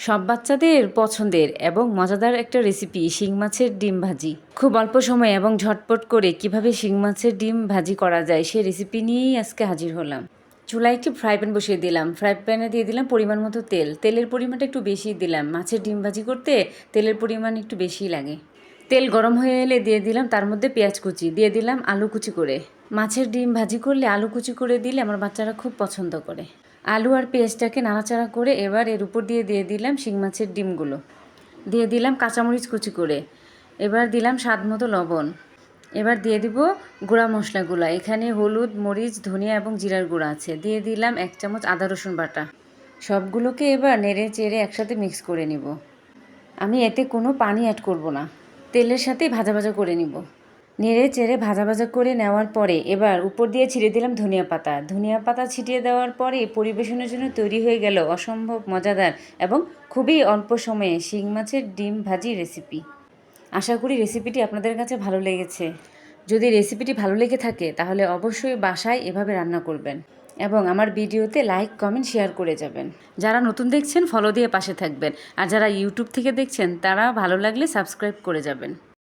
সব বাচ্চাদের পছন্দের এবং মজাদার একটা রেসিপি শিং মাছের ডিম ভাজি। খুব অল্প সময়ে এবং ঝটপট করে কিভাবে শিং মাছের ডিম ভাজি করা যায় সেই রেসিপি নিয়েই আজকে হাজির হলাম। চুলায় একটি ফ্রাই প্যান বসিয়ে দিলাম। ফ্রাই প্যানে দিয়ে দিলাম পরিমাণ মতো তেল। তেলের পরিমাণটা একটু বেশি দিলাম। মাছের ডিম ভাজি করতে তেলের পরিমাণ একটু বেশিই লাগে। তেল গরম হয়ে এলে দিয়ে দিলাম তার মধ্যে পেঁয়াজ কুচি, দিয়ে দিলাম আলু কুচি করে। মাছের ডিম ভাজি করলে আলু কুচি করে দিলে আমার বাচ্চারা খুব পছন্দ করে। আলু আর পেঁয়াজটাকে নাড়াচাড়া করে এবার এর উপর দিয়ে দিলাম শিং মাছের ডিমগুলো। দিয়ে দিলাম কাঁচামরিচ কুচি করে। এবার দিলাম স্বাদ মতো লবণ। এবার দিয়ে দিব গুঁড়া মশলাগুলো। এখানে হলুদ, মরিচ, ধনিয়া এবং জিরার গুঁড়া আছে। দিয়ে দিলাম 1 চামচ আদা রসুন বাটা। সবগুলোকে এবার নেড়ে চেড়ে একসাথে মিক্স করে নিব। আমি এতে কোনো পানি অ্যাড করব না, তেলের সাথেই ভাজা ভাজা করে নিব। নেড়ে চেড়ে ভাজা ভাজা করে নেওয়ার পরে এবার উপর দিয়ে ছিটিয়ে দিলাম ধনিয়া পাতা। ধনিয়া পাতা ছিটিয়ে দেওয়ার পরে পরিবেশনের জন্য তৈরি হয়ে গেল অসম্ভব মজাদার এবং খুবই অল্প সময়ে শিং মাছের ডিম ভাজি রেসিপি। আশা করি রেসিপিটি আপনাদের কাছে ভালো লেগেছে। যদি রেসিপিটি ভালো লেগে থাকে তাহলে অবশ্যই বাসায় এভাবে রান্না করবেন এবং আমার ভিডিওতে লাইক, কমেন্ট, শেয়ার করে যাবেন। যারা নতুন দেখছেন ফলো দিয়ে পাশে থাকবেন, আর যারা ইউটিউব থেকে দেখছেন তারা ভালো লাগলে সাবস্ক্রাইব করে যাবেন।